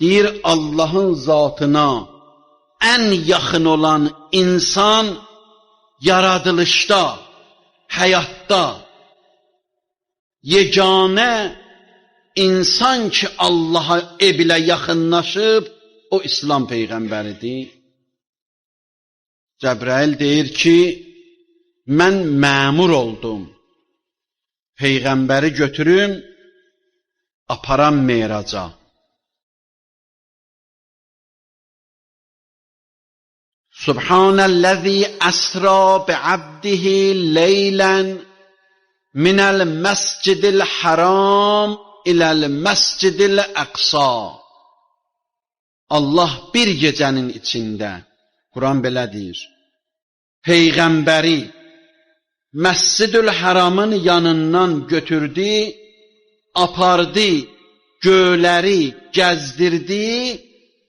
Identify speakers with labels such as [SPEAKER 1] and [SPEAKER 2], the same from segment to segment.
[SPEAKER 1] Deyir Allahın zatına ən yaxın olan insan yaradılışda, həyatda yeganə insan ki Allaha ebilə yaxınlaşıb o İslam Peyğəmbəridir. Cəbrail deyir ki, mən məmur oldum. Peyğəmbəri götürüm, aparam Meyraca. Subhanəl-ləzi əsra bi'abdihi leylən minəl məscidil haram iləl məscidil əqsa. Allah bir gecənin içində, Quran belə deyir, Peyğəmbəri Məscidül Haramın yanından götürdü, apardı, göyləri gəzdirdi,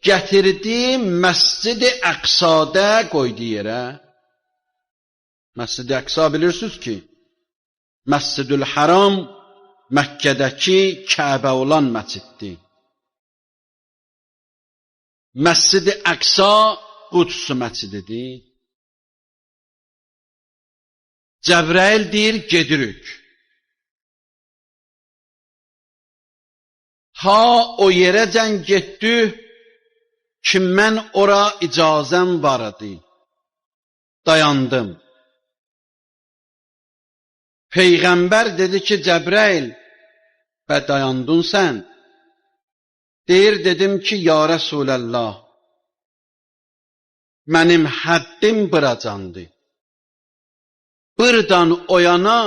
[SPEAKER 1] gətirdi, Məscid-i Əqsada qoydu yerə. Məscid-i Əqsa bilirsiniz ki, Məscidül Haram Məkkədəki Kəbə olan məsciddir. Məscid-i Əqsa Quds məscididir. Cəbrail deyir, gedirik. Ha o yerəcən getdi ki, mən ora icazəm var idi. Dayandım. Peyğəmbər dedi ki, Cəbrail, bə dayandın sən. Deyir, dedim ki, ya Rəsuləllah, mənim həddim buracandı. Buradan o yana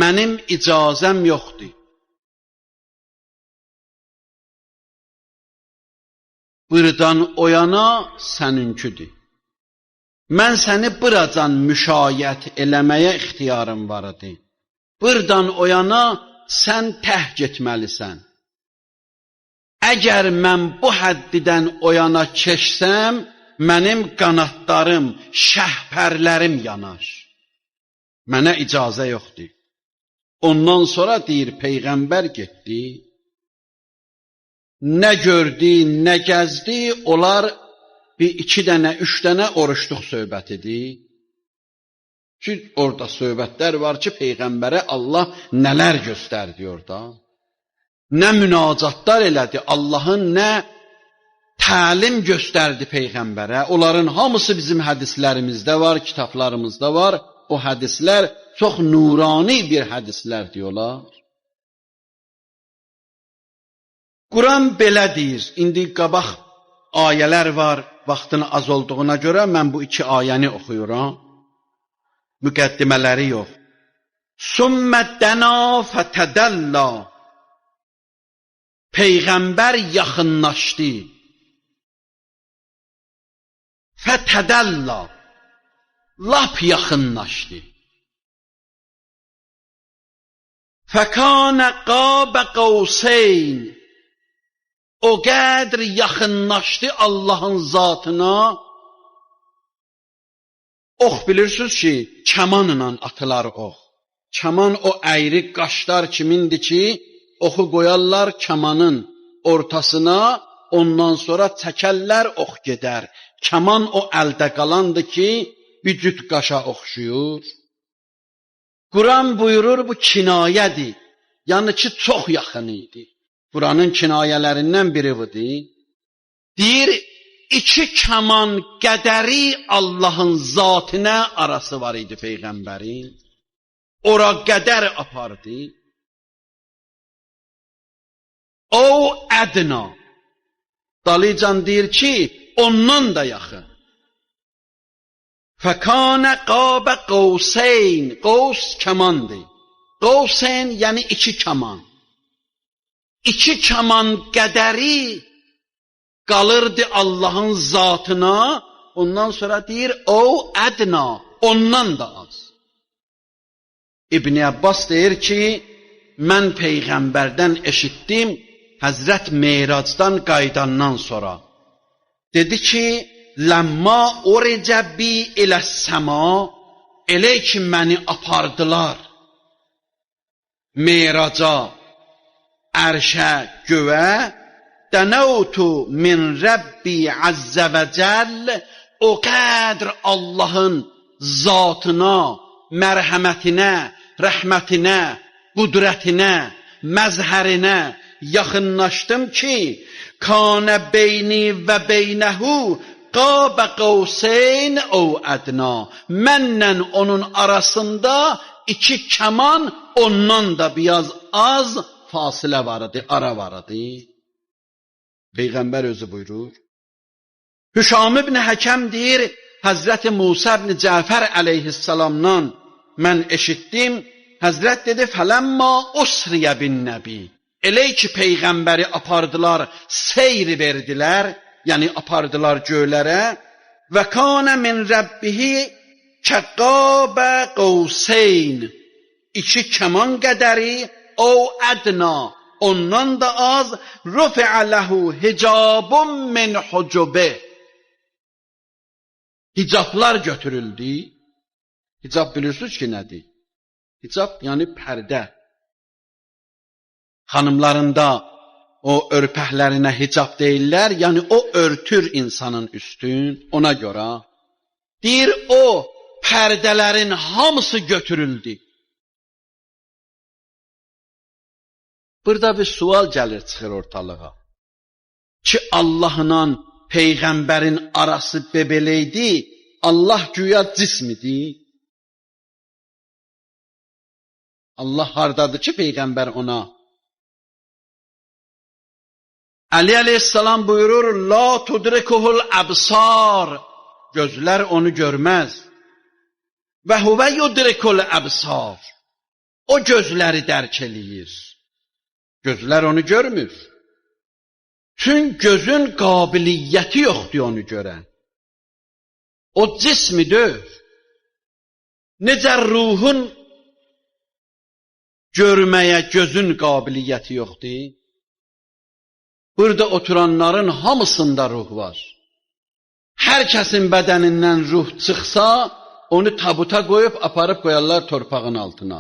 [SPEAKER 1] mənim icazəm yoxdur. Buradan o yana səninkidir. Mən səni buradan müşayiət eləməyə ixtiyarım var idi. Buradan o yana sən tərk etməlisən. Əgər mən bu həddidən o yana keçsəm, mənim qanatlarım, şəhpərlərim yanar. Mənə icazə yoxdur. Ondan sonra deyir, Peyğəmbər getdi. Nə gördü, nə gəzdi, onlar bir 2 dənə, 3 dənə oruçluq söhbətidir. Ki, orada söhbətlər var ki, Peyğəmbərə Allah nələr göstərdi orada. Nə münacatlar elədi, Allahın nə təlim göstərdi Peyğəmbərə. Onların hamısı bizim hədislərimizdə var, kitablarımızda var. O hədislər çox nurani bir hədislər diyorlar. Quran belə deyir, indi qabaq ayələr var, vaxtın az olduğuna görə mən bu 2 ayəni oxuyuram. Müqəddimələri yox. Sümmə dəna fətədəllə. Peyğəmbər yaxınlaşdı. Fətədəllə. Lap yaxınlaşdı. Fəkənə qəbə qavseyn. O qədr yaxınlaşdı Allahın zatına. Ox bilirsiniz ki, kəmanla atılar ox. Kəman o əyri qaşlar kimindir ki, oxu qoyarlar kəmanın ortasına, ondan sonra çəkərlər, ox gedər. Kəman o əldə qalandır ki, bir cüt qaşa oxşuyur. Quran buyurur, bu kinayədir. Yəni ki, çox yaxın idi. Quranın kinayələrindən biri budur. Deyir, 2 kəman qədəri Allahın zatına arası var idi Peyğəmbərin. Ora qədər apardı. O ədna. Dalıcan deyir ki, ondan da yaxın. Fəkənə qəbə qavseyn. Qavs kəmandır. Qavseyn yəni 2 kəman. 2 kəman qədəri qalırdı Allahın zatına, ondan sonra deyir, o ədna, ondan da az. İbn Abbas deyir ki, mən Peyğəmbərdən eşitdim, Həzrət Meyracdan qaydandan sonra. Dedi ki, ləmma uricə bi iləs-səma, elə ki, məni apardılar Meyraca, ərşə, göyə, dənəvtu min Rabbi əzzə və cəll, o qədr Allahın zatına, mərhəmətinə, rəhmətinə, qudrətinə, məzhərinə yaxınlaşdım ki, kanə beyni və beynəhu qab qavseyn o ədna. Mənlə onun arasında iki kəman, ondan da biraz az fasilə var idi, ara var idi. Peyğəmbər özü buyurur. Hüşam ibn Həkəm deyir, Həzrəti Musa ibn Cəfər əleyhissalamdan mən eşitdim. Həzrət dedi, fələmma usriyə bin nəbi. Elə ki Peyğəmbəri apardılar, seyr verdilər, yəni apardılar göylərə. Və kanə min Rəbbihi kəqqabə qavseyn. İki kəman qədəri, o ədna, ondan da az, rufiə ləhu hicabun min hucubih. Hicablar götürüldü. Hicab bilirsiniz ki nədir? Hicab yəni pərdə. Xanımlarında o örpəklərinə hicab deyirlər, yəni o örtür insanın üstün, ona görə. Deyir o pərdələrin hamısı götürüldü. Burada bir sual gəlir, çıxır ortalığa. Ki Allahla Peyğəmbərin arası bebeleydi, Allah güya cismidir. Allah hardadır ki Peyğəmbər ona? Ali aleyhissalam buyurur, la tudrikuhul absar, gözlər onu görməz. Və huvə yudrikul absar, o gözləri dərk eləyir. Gözlər onu görmür. Çünki gözün qabiliyyəti yoxdur onu görən. O cismidir. Necə ruhun görməyə gözün qabiliyyəti yoxdur? Burada oturanların hamısında ruh var. Hər kəsin bədənindən ruh çıxsa, onu tabuta qoyub aparıb qoyarlar torpağın altına.